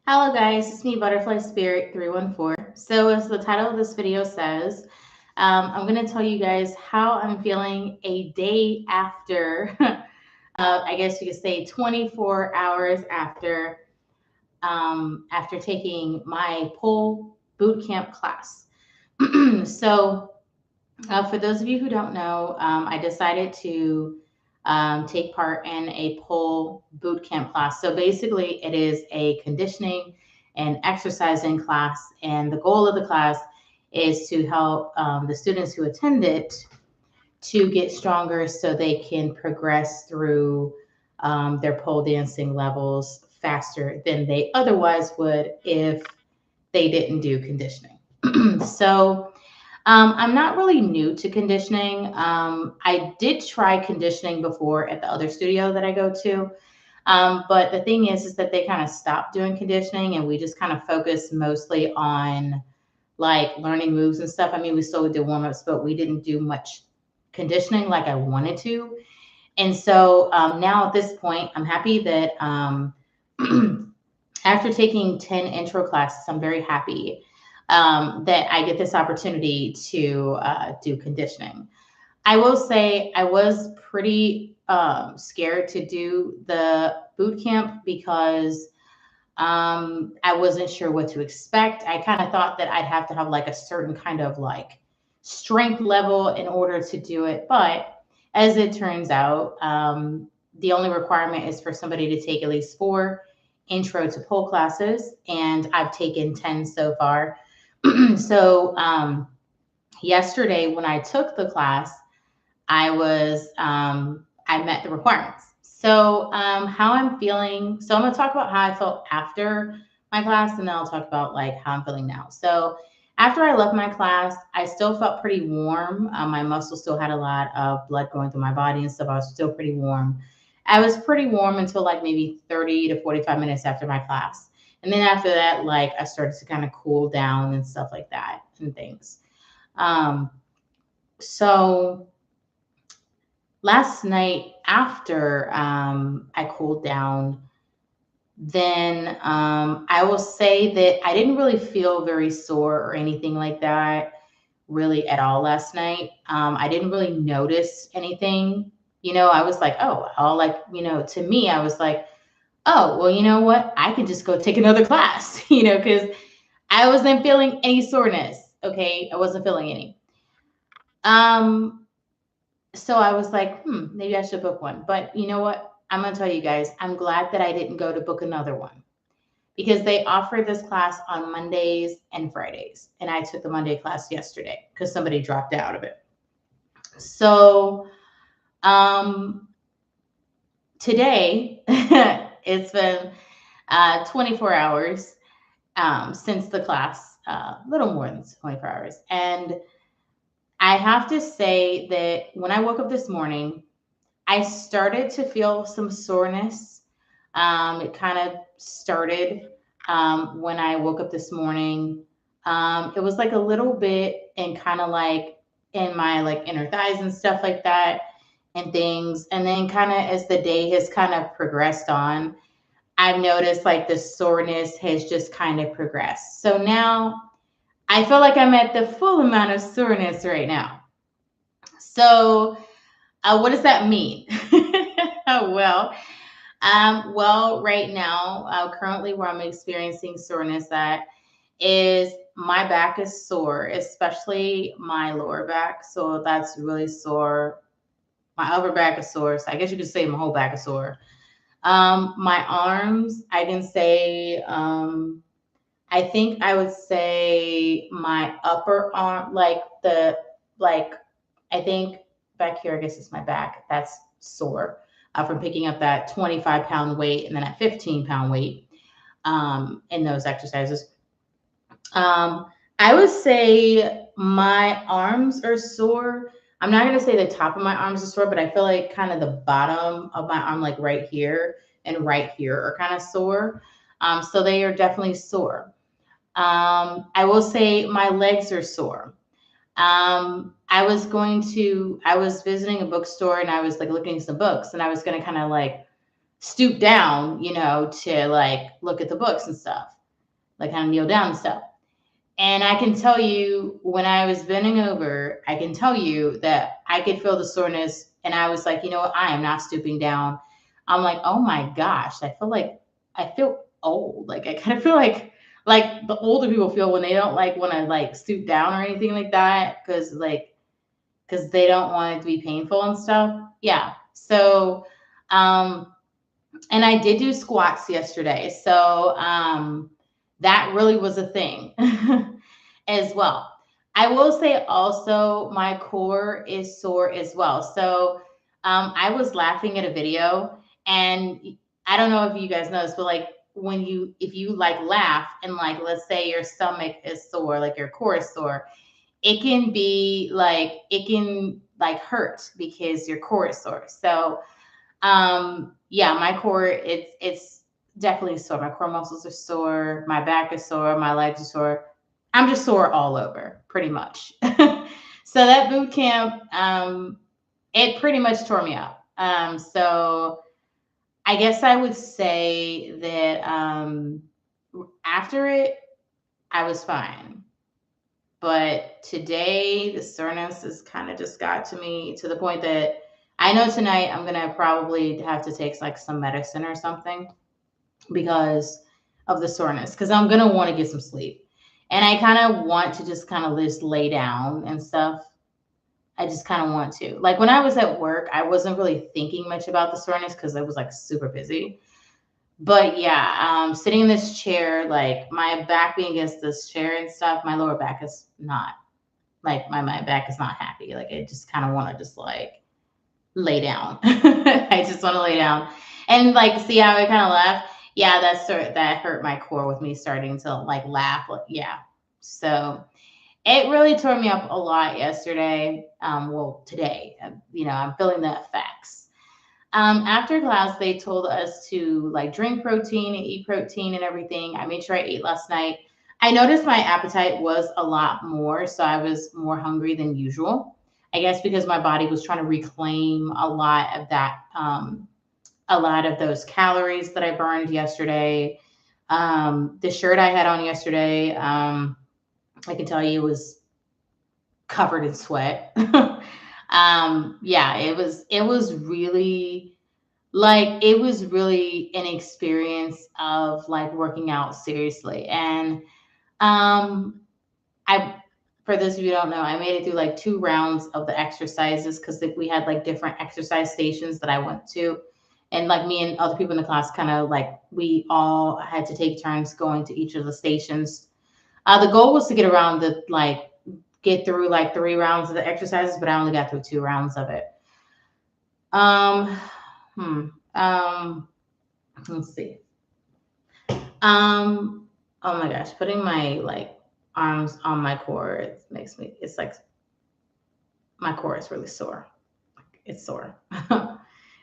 Hello guys, it's me Butterfly Spirit 314. So as the title of this video says, I'm going to tell you guys how I'm feeling a day after, I guess you could say 24 hours after taking my pole boot camp class. For those of you who don't know, I decided to take part in a pole boot camp class. So basically, it is a conditioning and exercising class, and the goal of the class is to help the students who attend it to get stronger so they can progress through their pole dancing levels faster than they otherwise would if they didn't do conditioning. I'm not really new to conditioning. I did try conditioning before at the other studio that I go to. But the thing is that they kind of stopped doing conditioning and we just kind of focused mostly on like learning moves and stuff. I mean, we still did warm ups, but we didn't do much conditioning like I wanted to. And so now at this point, I'm happy that after taking 10 intro classes, I'm very happy that I get this opportunity to do conditioning. I will say I was pretty scared to do the boot camp because I wasn't sure what to expect. I kind of thought that I'd have to have like a certain kind of like strength level in order to do it. But as it turns out, the only requirement is for somebody to take at least 4 intro to pole classes, and I've taken 10 so far. So yesterday when I took the class, I met the requirements. So how I'm feeling. So I'm gonna talk about how I felt after my class, and then I'll talk about like how I'm feeling now. So after I left my class, I still felt pretty warm. My muscles still had a lot of blood going through my body and stuff. I was still pretty warm. I was pretty warm until like maybe 30 to 45 minutes after my class. And then after that, like I started to kind of cool down and stuff like that and things. Um, so last night after I cooled down, then I will say that I didn't really feel very sore or anything like that really at all last night. I didn't really notice anything. I was like, oh, all like, to me, I was like, oh, well, you know what? I could just go take another class, because I wasn't feeling any soreness. Okay. I wasn't feeling any. Um, so I was like, maybe I should book one. But you know what? I'm going to tell you guys, I'm glad that I didn't go to book another one because they offer this class on Mondays and Fridays. And I took the Monday class yesterday because somebody dropped out of it. So um, today, it's been 24 hours since the class, a little more than 24 hours. And I have to say that when I woke up this morning, I started to feel some soreness. It kind of started when I woke up this morning. It was like a little bit and kind of like in my like inner thighs and stuff like that and things. And then kind of as the day has kind of progressed on, I've noticed like the soreness has just kind of progressed. So now I feel like I'm at the full amount of soreness right now. So what does that mean? Well, right now, currently where I'm experiencing soreness at is my back is sore, especially my lower back. So that's really sore. My upper back is sore. So I guess you could say my whole back is sore. My arms, I can say, I think I would say my upper arm, like, I think back here, I guess it's my back. That's sore from picking up that 25-pound weight and then that 15-pound weight in those exercises. I would say my arms are sore. I'm not going to say the top of my arms are sore, but I feel like kind of the bottom of my arm, like right here and right here, are kind of sore. So they are definitely sore. I will say my legs are sore. I was visiting a bookstore and I was like looking at some books and I was going to kind of like stoop down, to like look at the books and stuff. like kind of kneel down and stuff. And I can tell you when I was bending over, I can tell you that I could feel the soreness. And I was like, you know what? I am not stooping down. I'm like, oh my gosh, I feel old. Like I kind of feel like the older people feel when they don't like want to like stoop down or anything like that. Cause they don't want it to be painful and stuff. Yeah. So, um, and I did do squats yesterday. So, that really was a thing as well. I will say also my core is sore as well. So I was laughing at a video, and I don't know if you guys know this, but like if you like laugh and like let's say your stomach is sore, like your core is sore, it can like hurt because your core is sore. So yeah, my core, it's definitely sore. My core muscles are sore, my back is sore, my legs are sore. I'm just sore all over, pretty much. So that boot camp, it pretty much tore me up. So I guess I would say that after it, I was fine. But today, the soreness has kind of just got to me to the point that I know tonight I'm gonna probably have to take like some medicine or something because of the soreness. Because I'm gonna want to get some sleep, and I kind of want to just kind of just lay down and stuff. I just kind of want to. Like when I was at work, I wasn't really thinking much about the soreness because I was like super busy. But yeah, sitting in this chair, like my back being against this chair and stuff, my lower back is not like my back is not happy. Like I just kind of want to just like lay down. I just want to lay down and like see how I kind of laugh. Yeah, that hurt my core with me starting to like laugh. Yeah, so it really tore me up a lot yesterday. Well, today, I'm feeling the effects. After class, they told us to like drink protein and eat protein and everything. I made sure I ate last night. I noticed my appetite was a lot more, so I was more hungry than usual. I guess because my body was trying to reclaim a lot of those calories that I burned yesterday. The shirt I had on yesterday, I can tell you was covered in sweat. Yeah, it was really it was really an experience of like working out seriously. And um I for those of you who don't know, I made it through like 2 rounds of the exercises because we had like different exercise stations that I went to. And like me and other people in the class kind of like we all had to take turns going to each of the stations. The goal was to get through like 3 rounds of the exercises, but I only got through 2 rounds of it. Um, hmm. Let's see. Oh my gosh, putting my like arms on my core, it's like my core is really sore. It's sore,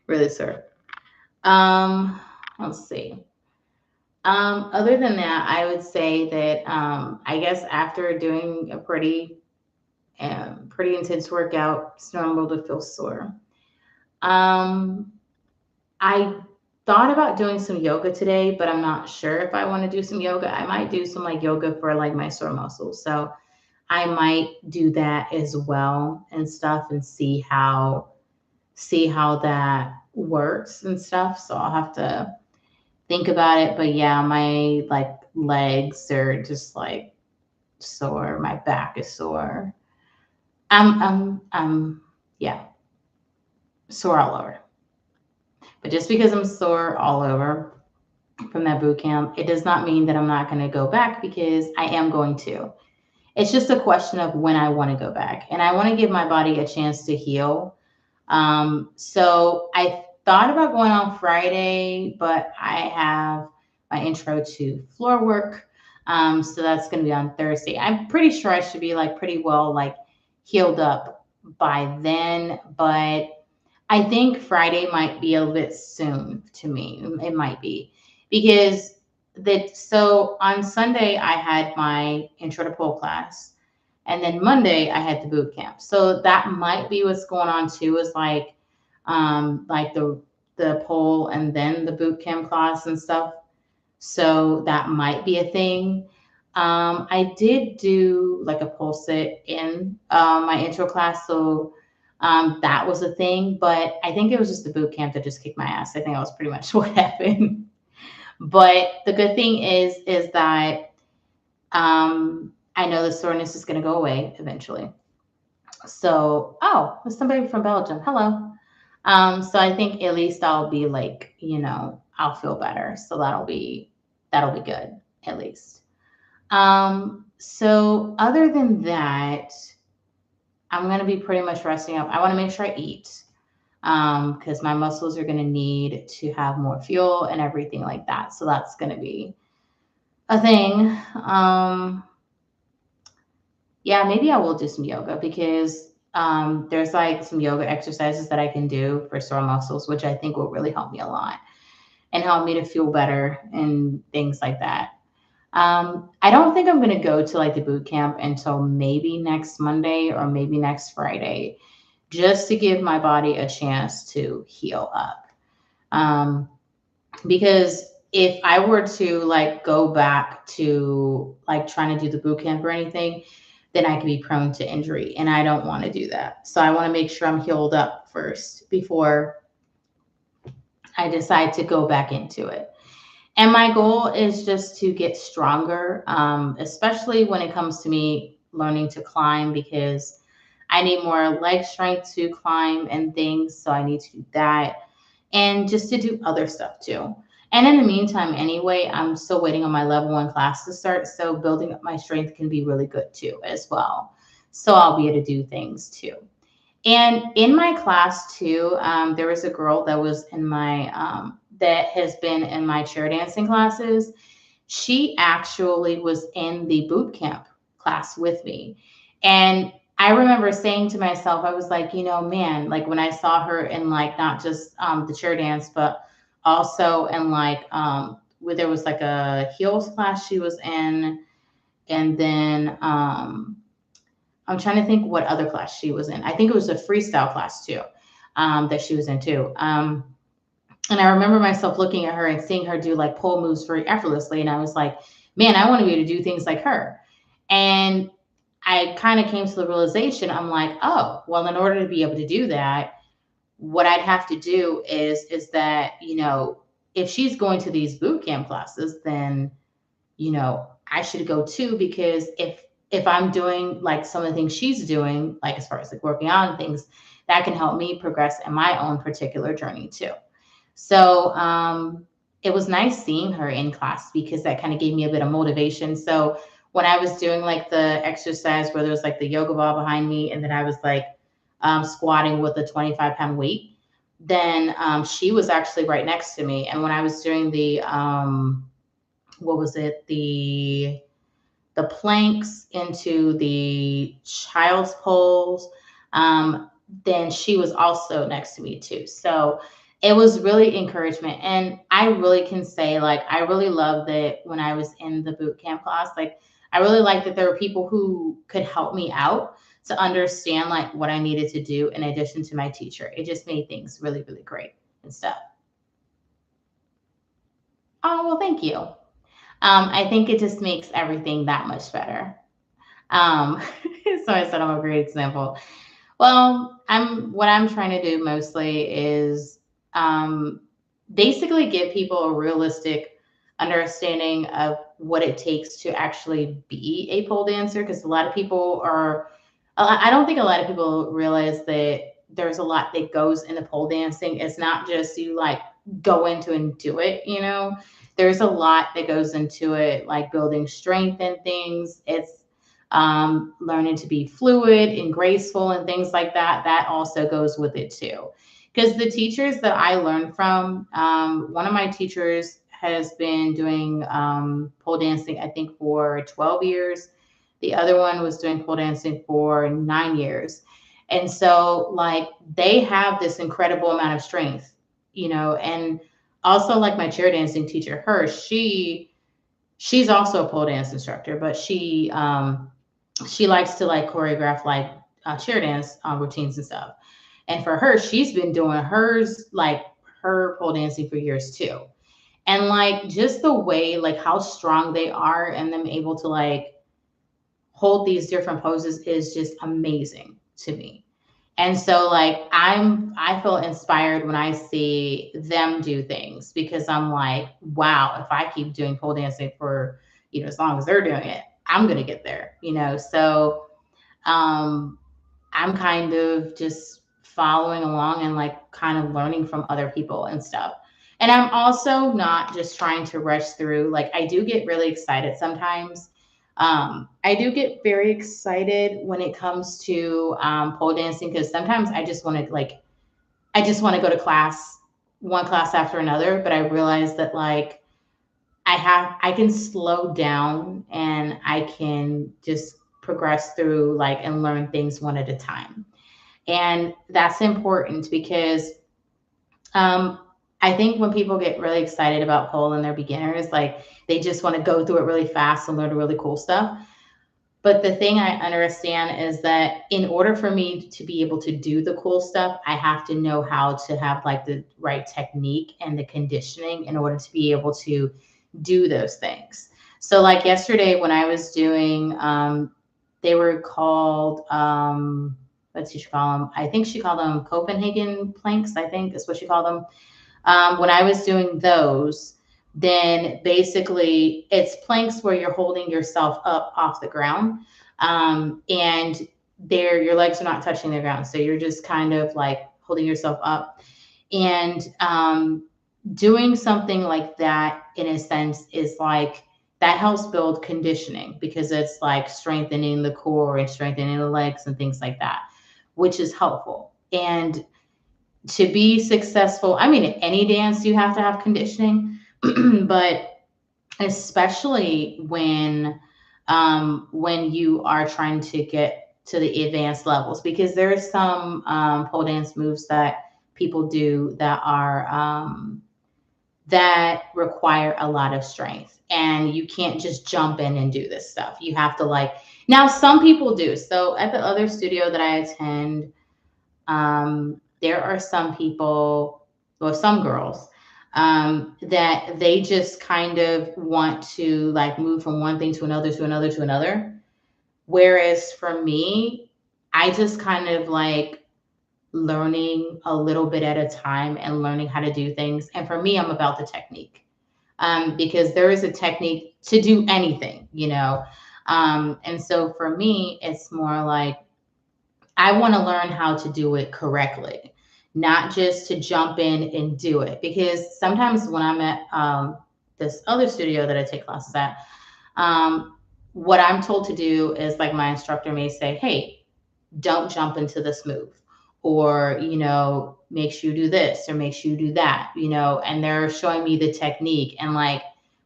really sore. Um, let's see. Other than that, I would say that I guess after doing a pretty intense workout, it's normal to feel sore. Um, I thought about doing some yoga today, but I'm not sure if I want to do some yoga. I might do some like yoga for like my sore muscles. So I might do that as well and stuff and see how that works and stuff. So I'll have to think about it. But yeah, my like legs are just like sore. My back is sore. I'm yeah, sore all over. But just because I'm sore all over from that boot camp, it does not mean that I'm not going to go back because I am going to. It's just a question of when I want to go back. And I want to give my body a chance to heal. So I thought about going on Friday, but I have my intro to floor work. So that's going to be on Thursday. I'm pretty sure I should be like pretty well like healed up by then, but I think Friday might be a little bit soon to me. It might be because on Sunday I had my intro to pole class, and then Monday I had the boot camp. So that might be what's going on too. Is like the pole and then the boot camp class and stuff. So that might be a thing. I did do like a pole sit in my intro class, so that was a thing. But I think it was just the boot camp that just kicked my ass. I think that was pretty much what happened. But the good thing is that I know the soreness is going to go away eventually. So, oh, there's somebody from Belgium. Hello. So I think at least I'll be like, I'll feel better. So that'll be good at least. So other than that, I'm gonna be pretty much resting up. I want to make sure I eat because my muscles are gonna need to have more fuel and everything like that. So that's gonna be a thing. Yeah, maybe I will do some yoga because there's like some yoga exercises that I can do for sore muscles, which I think will really help me a lot and help me to feel better and things like that. I don't think I'm going to go to like the boot camp until maybe next Monday or maybe next Friday, just to give my body a chance to heal up. Um, because if I were to like go back to like trying to do the boot camp or anything, then I could be prone to injury, and I don't want to do that. So I want to make sure I'm healed up first before I decide to go back into it. And my goal is just to get stronger, especially when it comes to me learning to climb because I need more leg strength to climb and things. So I need to do that and just to do other stuff too. And in the meantime, anyway, I'm still waiting on my level one class to start. So building up my strength can be really good too, as well. So I'll be able to do things too. And in my class too, there was a girl that was in my that has been in my chair dancing classes. She actually was in the boot camp class with me, and I remember saying to myself, I was like, man, like when I saw her in like not just the chair dance, but also in like where there was like a heels class she was in, and then I'm trying to think what other class she was in. I think it was a freestyle class too, that she was in too. And I remember myself looking at her and seeing her do like pole moves very effortlessly. And I was like, man, I want to be able to do things like her. And I kind of came to the realization, I'm like, oh, well, in order to be able to do that, what I'd have to do is that, if she's going to these boot camp classes, then I should go too, because if I'm doing like some of the things she's doing, like as far as like working out and things, that can help me progress in my own particular journey too. So it was nice seeing her in class because that kind of gave me a bit of motivation. So when I was doing like the exercise where there was like the yoga ball behind me, and then I was like squatting with a 25-pound weight, then she was actually right next to me. And when I was doing the what was it, the planks into the child's pose, then she was also next to me too. So it was really encouragement. And I really can say, like, I really loved that when I was in the boot camp class. Like, I really liked that there were people who could help me out to understand like what I needed to do in addition to my teacher. It just made things really, really great and stuff. Oh, well, thank you. I think it just makes everything that much better. Um, so I said I'm a great example. Well, what I'm trying to do mostly is um, basically give people a realistic understanding of what it takes to actually be a pole dancer. Because a lot of people are, I don't think a lot of people realize that there's a lot that goes into pole dancing. It's not just you like go into and do it. There's a lot that goes into it, like building strength and things. It's learning to be fluid and graceful and things like that. That also goes with it too. Because the teachers that I learned from, one of my teachers has been doing pole dancing, I think, for 12 years. The other one was doing pole dancing for 9 years. And so, like, they have this incredible amount of strength, and also, like, my chair dancing teacher, she's also a pole dance instructor, but she likes to like choreograph like chair dance routines and stuff. And for her, she's been doing hers, like her pole dancing for years too. And like just the way, like how strong they are and them able to like hold these different poses is just amazing to me. And so like I feel inspired when I see them do things because I'm like, wow, if I keep doing pole dancing for, as long as they're doing it, I'm gonna get there, So um I'm kind of just following along and like kind of learning from other people and stuff. And I'm also not just trying to rush through. Like I do get really excited sometimes. I do get very excited when it comes to pole dancing because sometimes I just want to go to class, one class after another. But I realize that like I can slow down and I can just progress through like and learn things one at a time. And that's important because um, I think when people get really excited about pole and they're beginners, like they just want to go through it really fast and learn really cool stuff. But the thing I understand is that in order for me to be able to do the cool stuff, I have to know how to have like the right technique and the conditioning in order to be able to do those things. So like yesterday when I was doing, they were called, what did she call them? I think she called them Copenhagen planks, I think is what she called them. When I was doing those, then basically it's planks where you're holding yourself up off the ground. And there your legs are not touching the ground. So you're just kind of like holding yourself up. And doing something like that, in a sense, is like that helps build conditioning because it's like strengthening the core and strengthening the legs and things like that, which is helpful. And to be successful, I mean, in any dance, you have to have conditioning, but especially when you are trying to get to the advanced levels, because there are some pole dance moves that people do that require a lot of strength, and you can't just jump in and do this stuff. You have to like now. Some people do. So at the other studio that I attend, there are some people, or some girls, that they just kind of want to like move from one thing to another, to another, to another. Whereas for me, I just kind of like learning a little bit at a time and learning how to do things. And for me, I'm about the technique, because there is a technique to do anything. And so for me, it's more like I want to learn how to do it correctly, not just to jump in and do it. Because sometimes when I'm at this other studio that I take classes at, um, what I'm told to do is like my instructor may say, hey, don't jump into this move, or, makes you do this or makes you do that, and they're showing me the technique, and like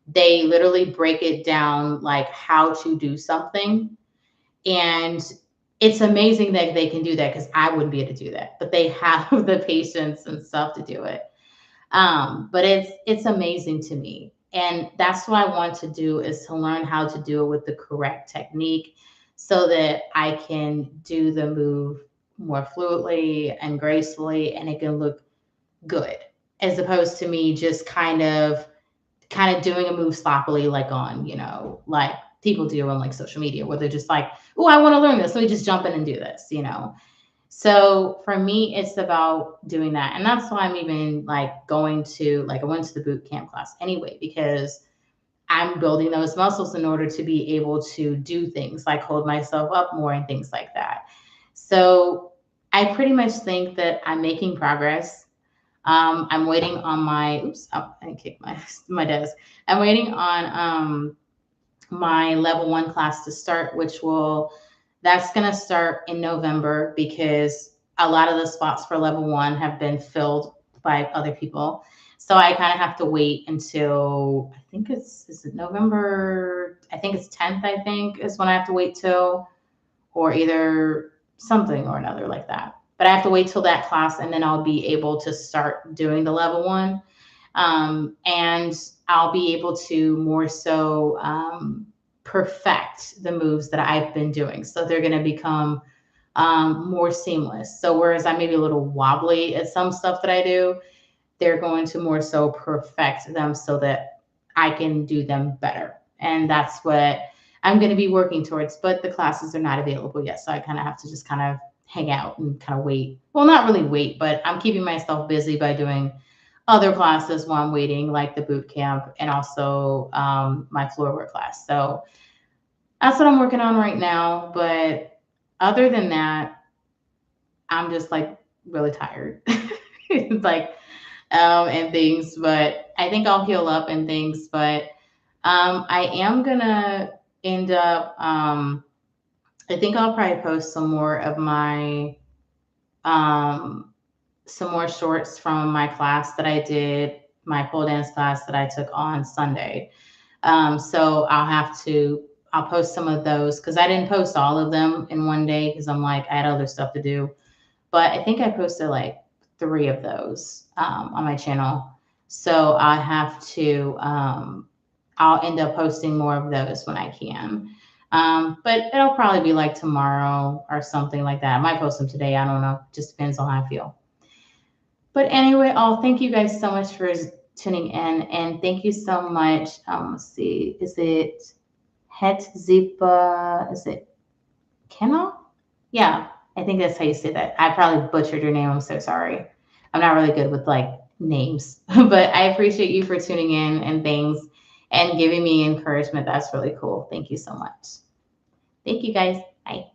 they literally break it down like how to do something. And it's amazing that they can do that because I wouldn't be able to do that, but they have the patience and stuff to do it. But it's amazing to me. And that's what I want to do, is to learn how to do it with the correct technique so that I can do the move more fluidly and gracefully and it can look good, as opposed to me just kind of doing a move sloppily, like on, like people do on like social media, where they're just like, oh, I want to learn this. Let me just jump in and do this. So for me, it's about doing that. And that's why I'm even like I went to the boot camp class anyway, because I'm building those muscles in order to be able to do things like hold myself up more and things like that. So I pretty much think that I'm making progress. I'm waiting on my, oops, oh, I kicked my desk. I'm waiting on my level 1 class to start, that's going to start in November, because a lot of the spots for level 1 have been filled by other people. So I kind of have to wait until, I think is it November? I think it's 10th, I think is when I have to wait till, or either something or another like that. But I have to wait till that class, and then I'll be able to start doing the level 1. And I'll be able to more so perfect the moves that I've been doing. So they're going to become more seamless. So whereas I may be a little wobbly at some stuff that I do, they're going to more so perfect them so that I can do them better. And that's what I'm going to be working towards. But the classes are not available yet. So I kind of have to just kind of hang out and kind of wait. Well, not really wait, but I'm keeping myself busy by doing other classes while I'm waiting, like the boot camp and also my floor work class. So that's what I'm working on right now. But other than that, I'm just like really tired. It's like and things, but I think I'll heal up and things. But I am gonna end up. I think I'll probably post um, some more shorts from my class that I did, my pole dance class that I took on Sunday. So I'll post some of those because I didn't post all of them in one day because I'm like, I had other stuff to do. But I think I posted like 3 of those on my channel. So I'll end up posting more of those when I can. But it'll probably be like tomorrow or something like that. I might post them today. I don't know. Just depends on how I feel. But anyway, thank you guys so much for tuning in. And thank you so much. Let's see. Is it Het Zipa? Is it Kenna? Yeah, I think that's how you say that. I probably butchered your name. I'm so sorry. I'm not really good with like names, but I appreciate you for tuning in and things and giving me encouragement. That's really cool. Thank you so much. Thank you guys. Bye.